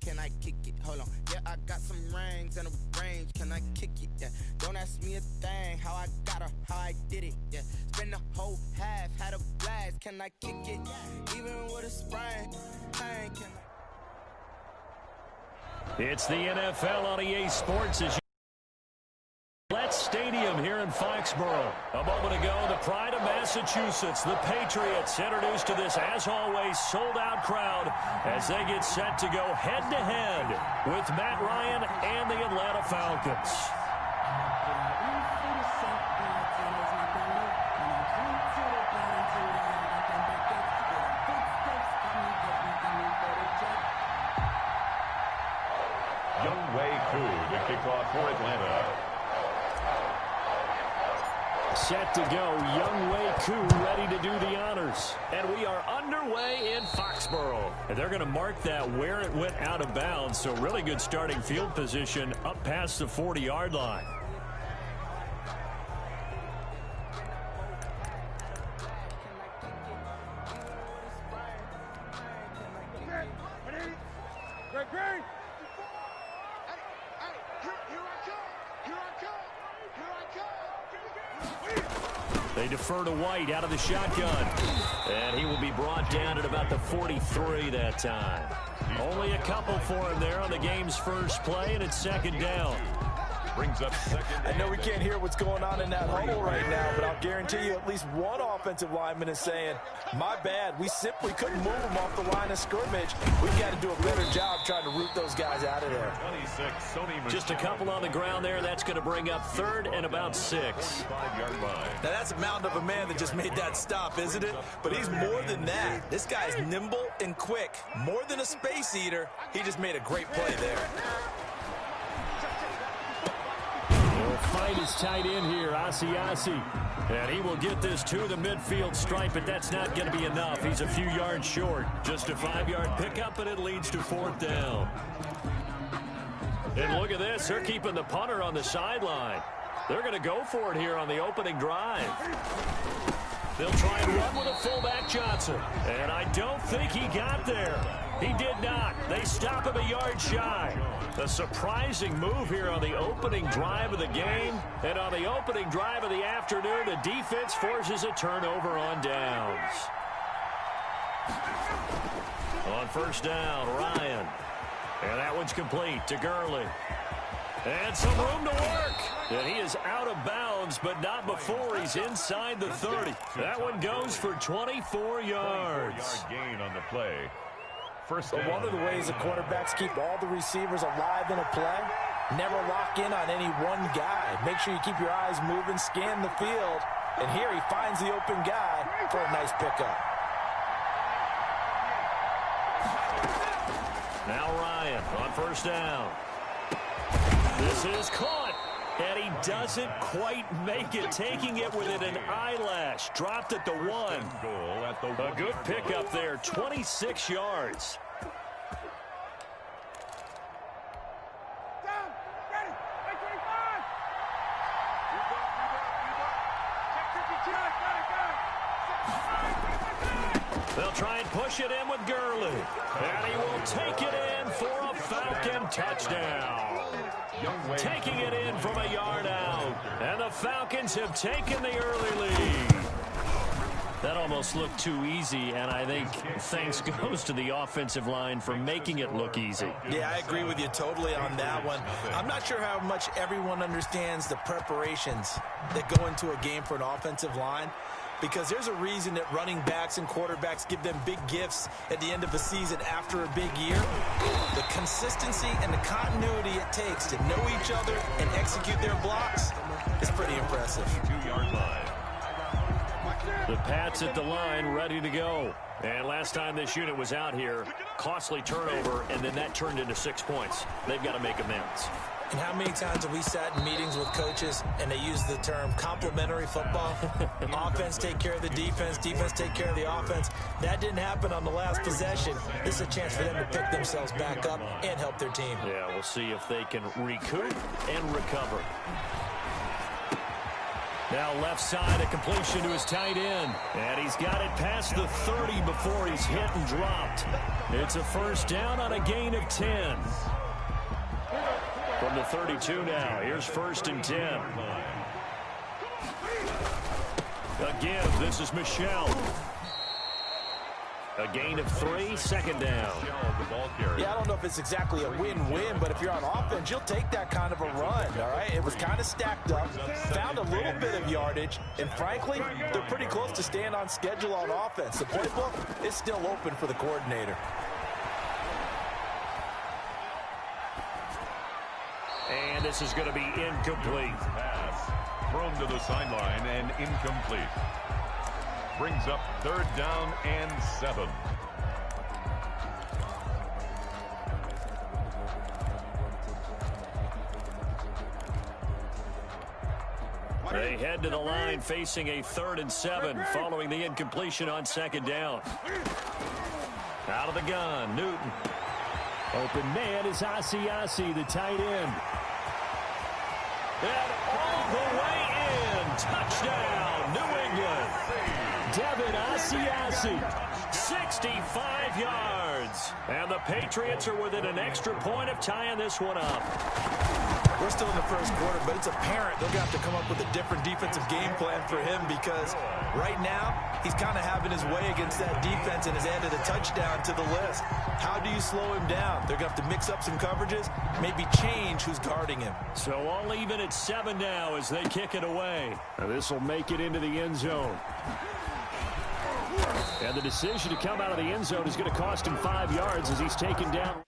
can I kick it? Hold on. Yeah, I got some rings and a range. Can I kick it? Yeah. Don't ask me a thing. How I got her, how I did it. Yeah. Spend the whole half, had a blast. Can I kick it? Even with a sprain. Pain, can I? It's the NFL on EA Sports as Let's Stadium here in Foxborough. A moment ago, the pride of Massachusetts, the Patriots, introduced to this, as always, sold-out crowd as they get set to go head-to-head with Matt Ryan and the Atlanta Falcons. Younghoe Koo to kick off for Atlanta. Set to go, Younghoe Koo ready to do the honors. And we are underway in Foxborough. And they're going to mark that where it went out of bounds. So really good starting field position up past the 40-yard line. They defer to White out of the shotgun. And he will be brought down at about the 43 that time. Only a couple for him there on the game's first play, and it's second down. Brings up second. I know we can't hear what's going on in that huddle right now, but I'll guarantee you at least one offensive lineman is saying, my bad, we simply couldn't move them off the line of scrimmage. We've got to do a better job trying to root those guys out of there. 26, just a couple on the ground there. That's going to bring up third and about 6. Now that's a mountain of a man that just made that stop, isn't it? But he's more than that. This guy's nimble and quick. More than a space eater, he just made a great play there. Fight his tight end here, Asiasi. And he will get this to the midfield stripe, but that's not going to be enough. He's a few yards short. Just a 5-yard pickup, and it leads to fourth down. And look at this. They're keeping the punter on the sideline. They're going to go for it here on the opening drive. They'll try and run with a fullback, Johnson. And I don't think he got there. He did not. They stop him a yard shy. A surprising move here on the opening drive of the game. And on the opening drive of the afternoon, the defense forces a turnover on downs. On first down, Ryan. And that one's complete to Gurley. And some room to work. And he is out of bounds, but not before he's inside the 30. That one goes for 24 yards. 24-yard gain on the play. First But one of the ways the quarterbacks keep all the receivers alive in a play, never lock in on any one guy. Make sure you keep your eyes moving, scan the field. And here he finds the open guy for a nice pickup. Now Ryan on first down. This is caught, and he doesn't quite make it, taking it within an eyelash. Dropped at the 1. A good pickup there, 26 yards. They'll try and push it in with Gurley. And he will take it in for a Falcon touchdown. Taking it in from a yard out. And the Falcons have taken the early lead. That almost looked too easy, and I think thanks goes to the offensive line for making it look easy. Yeah, I agree with you totally on that one. I'm not sure how much everyone understands the preparations that go into a game for an offensive line, because there's a reason that running backs and quarterbacks give them big gifts at the end of a season after a big year. The consistency and the continuity it takes to know each other and execute their blocks is pretty impressive. 2-yard line. The Pats at the line, ready to go. And last time this unit was out here, costly turnover, and then that turned into 6 points. They've got to make amends. And how many times have we sat in meetings with coaches and they use the term complementary football? Offense take care of the defense, defense take care of the offense. That didn't happen on the last possession. This is a chance for them to pick themselves back up and help their team. Yeah, we'll see if they can recoup and recover. Now left side, a completion to his tight end. And he's got it past the 30 before he's hit and dropped. It's a first down on a gain of 10. From the 32 now, here's 1st and 10. Again, this is Michelle. A gain of 3, 2nd down. Yeah, I don't know if it's exactly a win-win, but if you're on offense, you'll take that kind of a run, all right? It was kind of stacked up, found a little bit of yardage, and frankly, they're pretty close to staying on schedule on offense. The playbook is still open for the coordinator. And this is going to be incomplete. Pass thrown to the sideline and incomplete. Brings up 3rd down and 7. They head to the line facing a 3rd and 7 following the incompletion on 2nd down. Out of the gun, Newton. Open man is Asiasi, the tight end. And all the way in. Touchdown, New England. Devin Asiasi, 65 yards. And the Patriots are within an extra point of tying this one up. We're still in the 1st quarter, but it's apparent they're going to have to come up with a different defensive game plan for him because right now he's kind of having his way against that defense and has added a touchdown to the list. How do you slow him down? They're going to have to mix up some coverages, maybe change who's guarding him. So all even at 7 now as they kick it away. And this will make it into the end zone. And the decision to come out of the end zone is going to cost him 5 yards as he's taken down.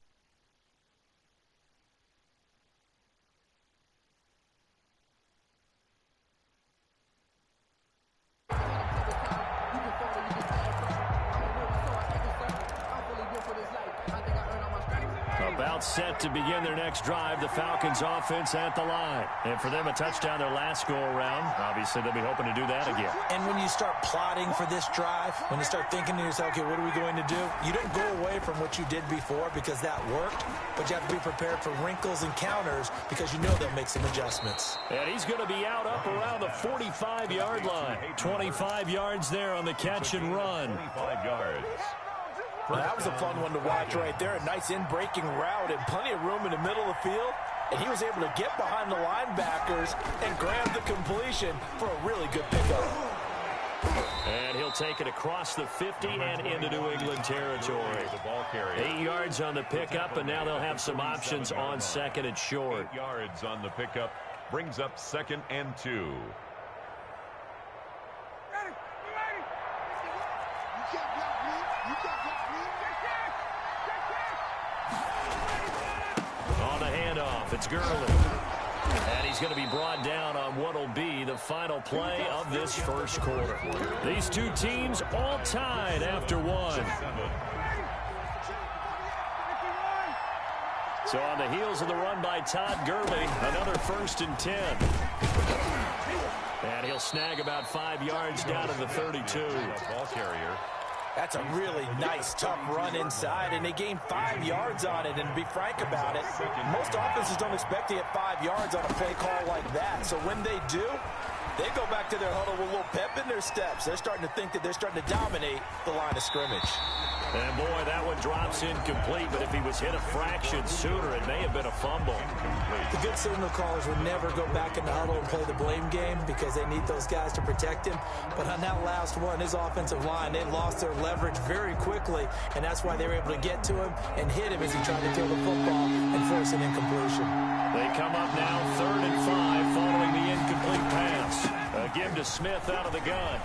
About set to begin their next drive, the Falcons offense at the line. And for them, a touchdown their last go-around. Obviously, they'll be hoping to do that again. And when you start plotting for this drive, when you start thinking to yourself, okay, what are we going to do? You don't go away from what you did before because that worked, but you have to be prepared for wrinkles and counters because you know they'll make some adjustments. And he's going to be out up around the 45-yard line. 25 yards there on the catch and run. 25 yards. Well, that was a fun one to watch right there. A nice in-breaking route and plenty of room in the middle of the field. And he was able to get behind the linebackers and grab the completion for a really good pickup. And he'll take it across the 50 and into New England territory. 8 yards on the pickup, and now they'll have some options on 2nd and short. 8 yards on the pickup. Brings up 2nd and 2. On the handoff, it's Gurley. And he's going to be brought down on what will be the final play of this 1st quarter. These two teams all tied after 1. So on the heels of the run by Todd Gurley, another 1st and 10. And he'll snag about 5 yards down to the 32. Ball carrier. That's a really nice, tough run inside, and they gained 5 yards on it. And to be frank about it, most offenses don't expect to get 5 yards on a play call like that. So when they do, they go back to their huddle with a little pep in their steps. They're starting to think that they're starting to dominate the line of scrimmage. And boy, that one drops incomplete, but if he was hit a fraction sooner, it may have been a fumble. The good signal callers would never go back in the huddle and play the blame game because they need those guys to protect him. But on that last one, his offensive line, they lost their leverage very quickly, and that's why they were able to get to him and hit him as he tried to throw the football and force an incompletion. They come up now 3rd and 5 following the incomplete pass. A give to Smith out of the gun.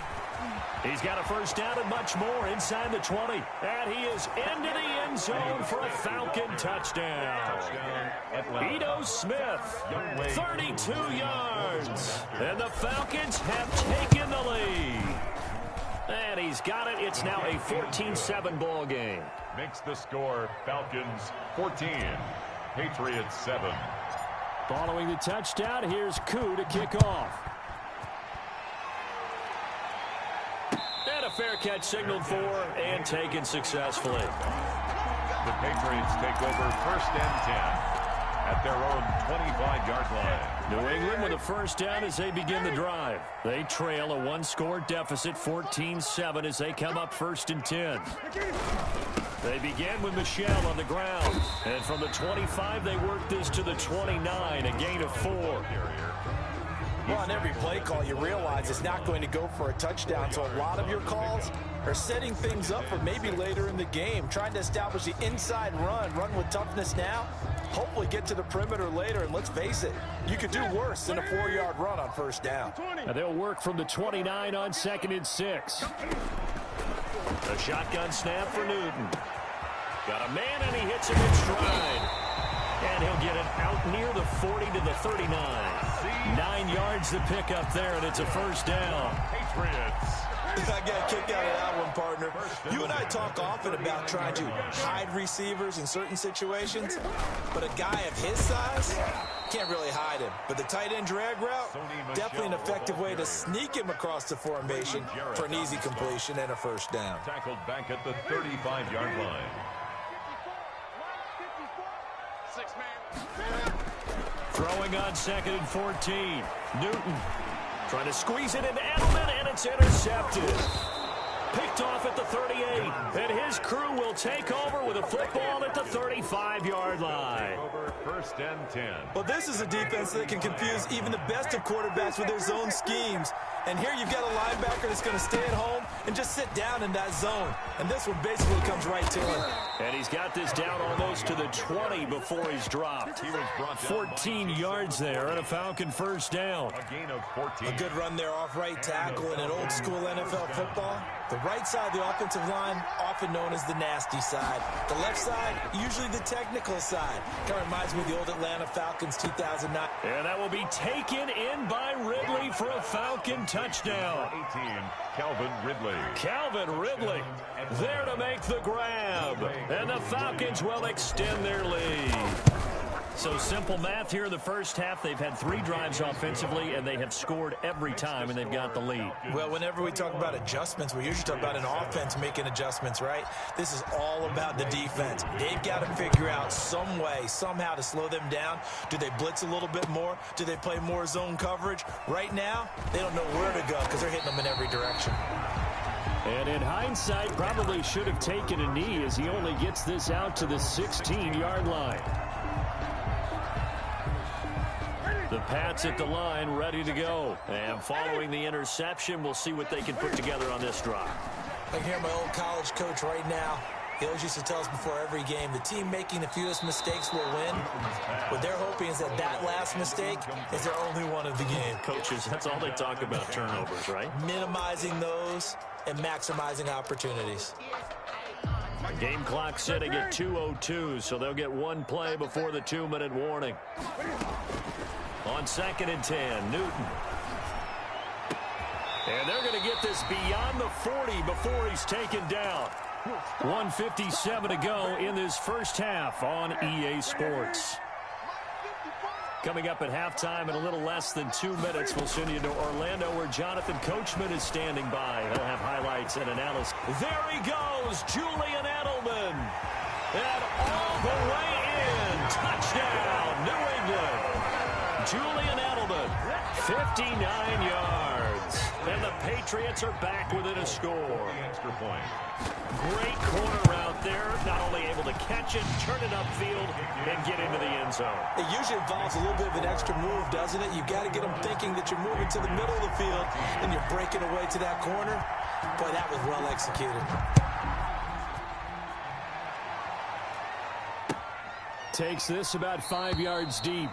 He's got a 1st down and much more inside the 20. And he is into the end zone for a Falcon touchdown. Ito Smith, 32 yards. And the Falcons have taken the lead. And he's got it. It's now a 14-7 ball game. Makes the score Falcons 14, Patriots 7. Following the touchdown, here's Koo to kick off. And a fair catch signaled for and taken successfully. The Patriots take over 1st and 10 at their own 25-yard line. New England with a first down as they begin the drive. They trail a one-score deficit, 14-7, as they come up 1st and 10. They begin with Michel on the ground. And from the 25, they work this to the 29, a gain of 4. Well, on every play call, you realize it's not going to go for a touchdown. So a lot of your calls are setting things up for maybe later in the game, trying to establish the inside run with toughness now, hopefully get to the perimeter later. And let's face it, you could do worse than a 4-yard run on first down. Now they'll work from the 29 on 2nd and 6. A shotgun snap for Newton. Got a man, and he hits him in stride. And he'll get it out near the 40 to the 39. 9 yards to pick up there, and it's a first down. Patriots. I got a kick out of that one, partner. You and I talk often about trying to hide receivers in certain situations, but a guy of his size can't really hide him. But the tight end drag route, definitely an effective way to sneak him across the formation for an easy completion and a first down. Tackled back at the 35-yard line. Throwing on 2nd and 14. Newton trying to squeeze it into Edelman, and it's intercepted. Picked off at the 38, and his crew will take over with a football at the 35-yard line. Over 1st and 10. Well, this is a defense that can confuse even the best of quarterbacks with their zone schemes. And here you've got a linebacker that's going to stay at home and just sit down in that zone. And this one basically comes right to him. And he's got this down almost to the 20 before he's dropped. He was brought down 14 yards there and a Falcon first down. a gain of 14. A good run there off right tackle in an old school NFL football. The right side of the offensive line, often known as the nasty side. The left side, usually the technical side. Kind of reminds me of the old Atlanta Falcons 2009. And that will be taken in by Ridley for a Falcon touchdown. 18, Calvin Ridley. Calvin Ridley there to make the grab. And the Falcons will extend their lead. So simple math here in the first half. They've had 3 drives offensively, and they have scored every time, and they've got the lead. Well, whenever we talk about adjustments, we usually talk about an offense making adjustments, right? This is all about the defense. They've got to figure out some way, somehow to slow them down. Do they blitz a little bit more? Do they play more zone coverage? Right now, they don't know where to go because they're hitting them in every direction. And in hindsight, probably should have taken a knee as he only gets this out to the 16-yard line. The Pats at the line, ready to go. And following the interception, we'll see what they can put together on this drive. I can hear my old college coach right now. He always used to tell us before every game, the team making the fewest mistakes will win. What they're hoping is that that last mistake is their only one of the game. Coaches, that's all they talk about, turnovers, right? Minimizing those and maximizing opportunities. Game clock sitting at 2:02, so they'll get one play before the 2-minute warning. On 2nd and 10, Newton. And they're going to get this beyond the 40 before he's taken down. 1:57 to go in this first half on EA Sports. Coming up at halftime in a little less than 2 minutes, we'll send you to Orlando where Jonathan Coachman is standing by. He'll have highlights and analysis. There he goes, Julian Edelman. And all the way in. Touchdown, New England. Julian Edelman, 59 yards. And the Patriots are back within a score. Extra point. Great corner route there. Not only able to catch it, turn it upfield, and get into the end zone. It usually involves a little bit of an extra move, doesn't it? You've got to get them thinking that you're moving to the middle of the field and you're breaking away to that corner. Boy, that was well executed. Takes this about 5 yards deep.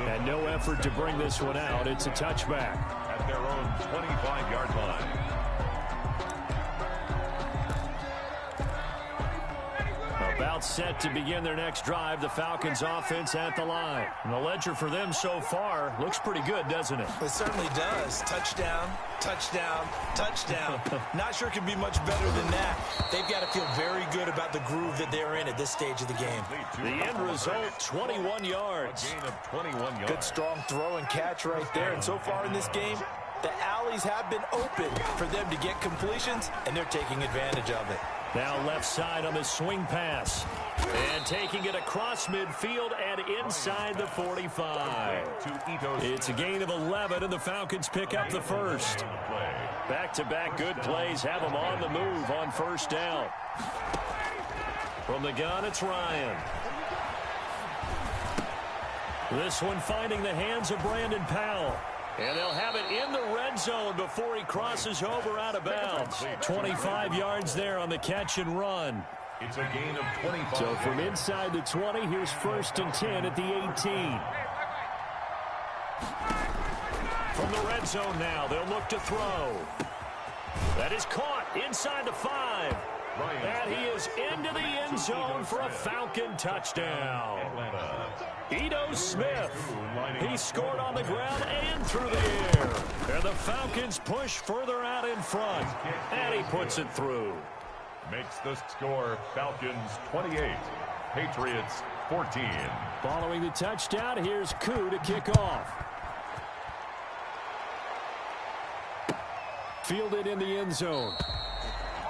And no effort to bring this one out. It's a touchback. At their own 25-yard line. About set to begin their next drive. The Falcons offense at the line. And the ledger for them so far looks pretty good, doesn't it? It certainly does. Touchdown, touchdown, touchdown. Not sure it can be much better than that. They've got to feel very good about the groove that they're in at this stage of the game. The end result, 21 yards. A gain of 21 yards. Good strong throw and catch right there. And so far in this game, the alleys have been open for them to get completions, and they're taking advantage of it. Now left side on the swing pass. And taking it across midfield and inside the 45. It's a gain of 11, and the Falcons pick up the first. Back-to-back good plays have them on the move on first down. From the gun, it's Ryan. This one finding the hands of Brandon Powell. And they'll have it in the red zone before he crosses over out of bounds. 25 yards there on the catch and run. It's a gain of 25. So from inside the 20, here's 1st and 10 at the 18. From the red zone now, they'll look to throw. That is caught inside the 5. And he is into the end zone for a Falcon touchdown. Ito Smith. He scored on the ground and through the air. And the Falcons push further out in front. And he puts it through. Makes the score Falcons 28, Patriots 14. Following the touchdown, here's Koo to kick off. Fielded in the end zone.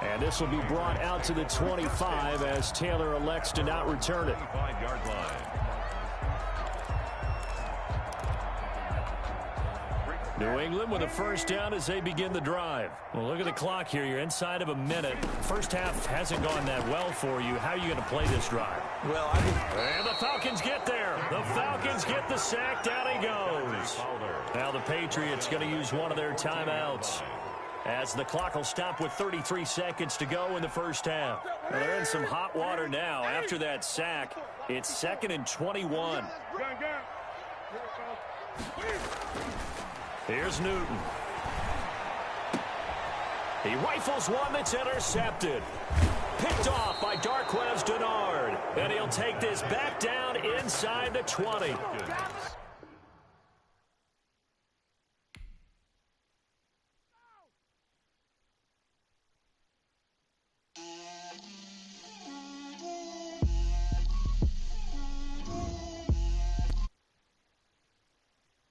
And this will be brought out to the 25 as Taylor elects to not return it. 25-yard line. New England with a first down as they begin the drive. Well, look at the clock here. You're inside of a minute. First half hasn't gone that well for you. How are you going to play this drive? Well, And the Falcons get there. The Falcons get the sack. Down he goes. Now the Patriots going to use one of their timeouts, as the clock will stop with 33 seconds to go in the first half. Well, they're in some hot water now after that sack. It's 2nd and 21. Here's Newton. He rifles one that's intercepted. Picked off by Darquez Dennard. And he'll take this back down inside the 20.